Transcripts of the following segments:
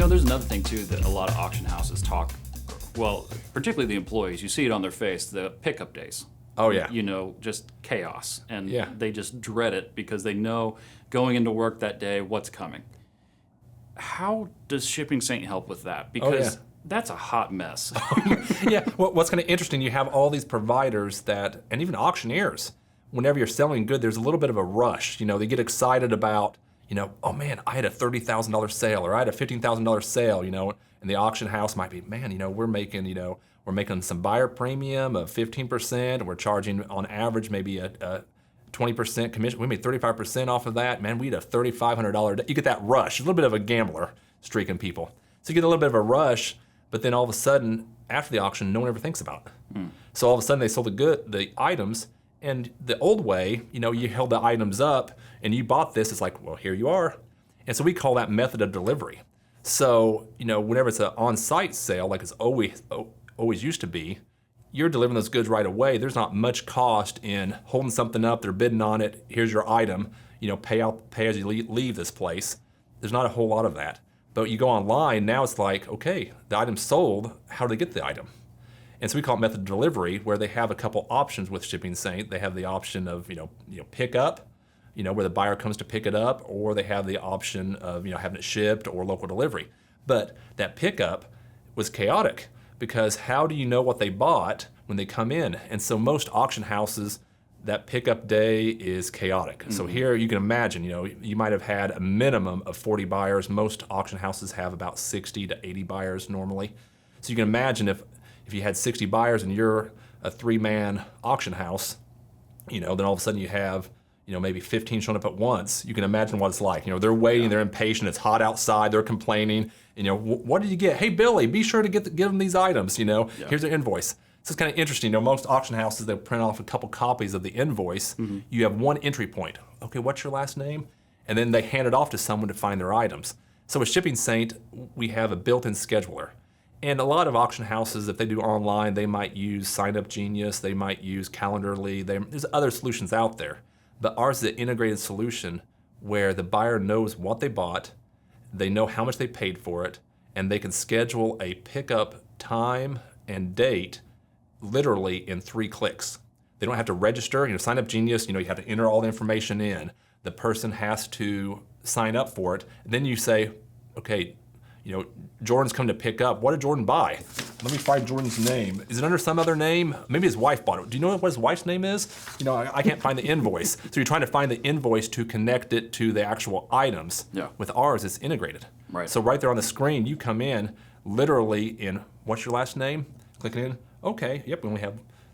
there's another thing too that a lot of auction houses talk, well, particularly the employees, you see it on their face, the pickup days. Oh, yeah. Just chaos. And Yeah. they just dread it because they know going into work that day what's coming. How does Shipping Saint help with that? Because that's a hot mess. Yeah, well, what's kind of interesting, you have all these providers that, and even auctioneers, whenever you're selling good, there's a little bit of a rush. They get excited about, oh man, I had a $30,000 sale, or I had a $15,000 sale, and the auction house might be, man, we're making some buyer premium of 15%, we're charging on average maybe a 20% commission. We made 35% off of that. Man, we had a $3,500. You get that rush, a little bit of a gambler streak in people. So you get a little bit of a rush, but then all of a sudden, after the auction, no one ever thinks about it. So all of a sudden they sold the items, and the old way, you held the items up and you bought this, it's like, well, here you are. And so we call that method of delivery. So, whenever it's an on-site sale, like it's always used to be, you're delivering those goods right away. There's not much cost in holding something up, they're bidding on it, here's your item, pay as you leave this place. There's not a whole lot of that. But you go online, now it's like, okay, the item's sold, how do they get the item? And so we call it method of delivery, where they have a couple options with Shipping Saint. They have the option of, pick up, where the buyer comes to pick it up, or they have the option of, having it shipped or local delivery. But that pickup was chaotic, because how do you know what they bought when they come in? And so most auction houses, that pickup day is chaotic. So here you can imagine, you might have had a minimum of 40 buyers. Most auction houses have about 60 to 80 buyers normally. So you can imagine if you had 60 buyers and you're a 3-man auction house, then all of a sudden you have, maybe 15 showing up at once. You can imagine what it's like. They're waiting, they're impatient, it's hot outside, they're complaining. What did you get? Hey, Billy, be sure to give them these items, here's their invoice. So it's kind of interesting. Most auction houses, they'll print off a couple copies of the invoice. You have one entry point. Okay, what's your last name? And then they hand it off to someone to find their items. So with Shipping Saint, we have a built-in scheduler. And a lot of auction houses, if they do online, they might use Sign Up Genius, they might use Calendarly, there's other solutions out there. But ours is an integrated solution where the buyer knows what they bought, they know how much they paid for it, and they can schedule a pickup time and date literally in 3 clicks. They don't have to register. Sign Up Genius, you have to enter all the information in. The person has to sign up for it. And then you say, okay, Jordan's come to pick up. What did Jordan buy? Let me find Jordan's name. Is it under some other name? Maybe his wife bought it. Do you know what his wife's name is? I can't find the invoice. So you're trying to find the invoice to connect it to the actual items. Yeah. With ours, it's integrated. Right. So right there on the screen, you come in literally in, what's your last name? Click it in. Okay, yep, we only have,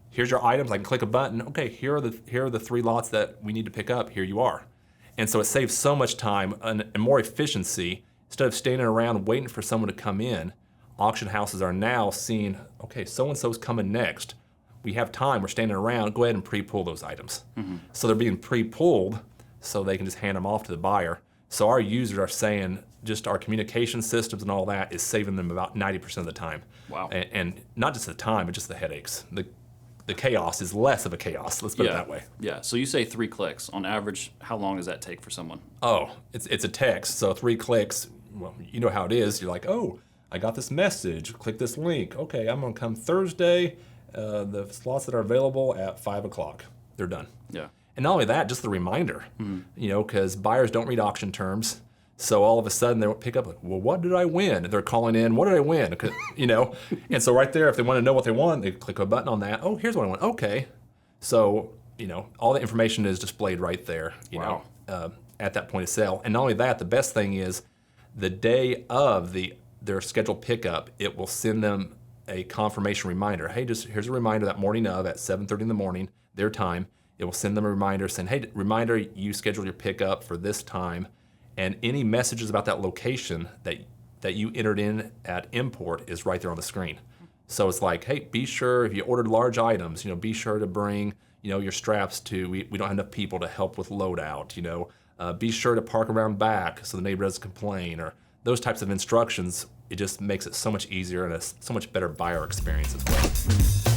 here's your items. I can click a button. Okay, here are the 3 lots that we need to pick up. Here you are. And so it saves so much time and more efficiency. Instead of standing around waiting for someone to come in, auction houses are now seeing, okay, so-and-so's coming next. We have time, we're standing around, go ahead and pre-pull those items. So they're being pre-pulled so they can just hand them off to the buyer. So our users are saying just our communication systems and all that is saving them about 90% of the time. Wow. And not just the time, but just the headaches. The chaos is less of a chaos, let's put it that way. Yeah, so you say 3 clicks. On average, how long does that take for someone? Oh, it's a text, so 3 clicks, well, you know how it is. You're like, oh, I got this message, click this link. Okay, I'm gonna come Thursday, the slots that are available at 5 o'clock. They're done. Yeah. And not only that, just the reminder, because buyers don't read auction terms. So all of a sudden they pick up, like, well, what did I win? They're calling in, what did I win? And so right there, if they want to know what they want, they click a button on that. Oh, here's what I want. Okay. So, all the information is displayed right there, at that point of sale. And not only that, the best thing is the day of their scheduled pickup, it will send them a confirmation reminder. Hey, here's a reminder that morning of at 7:30 in the morning, their time. It will send them a reminder saying, hey, reminder, you scheduled your pickup for this time. And any messages about that location that you entered in at import is right there on the screen. So it's like, hey, be sure if you ordered large items, be sure to bring, your straps to, we don't have enough people to help with loadout, be sure to park around back so the neighbor doesn't complain, or those types of instructions. It just makes it so much easier and so much better buyer experience as well.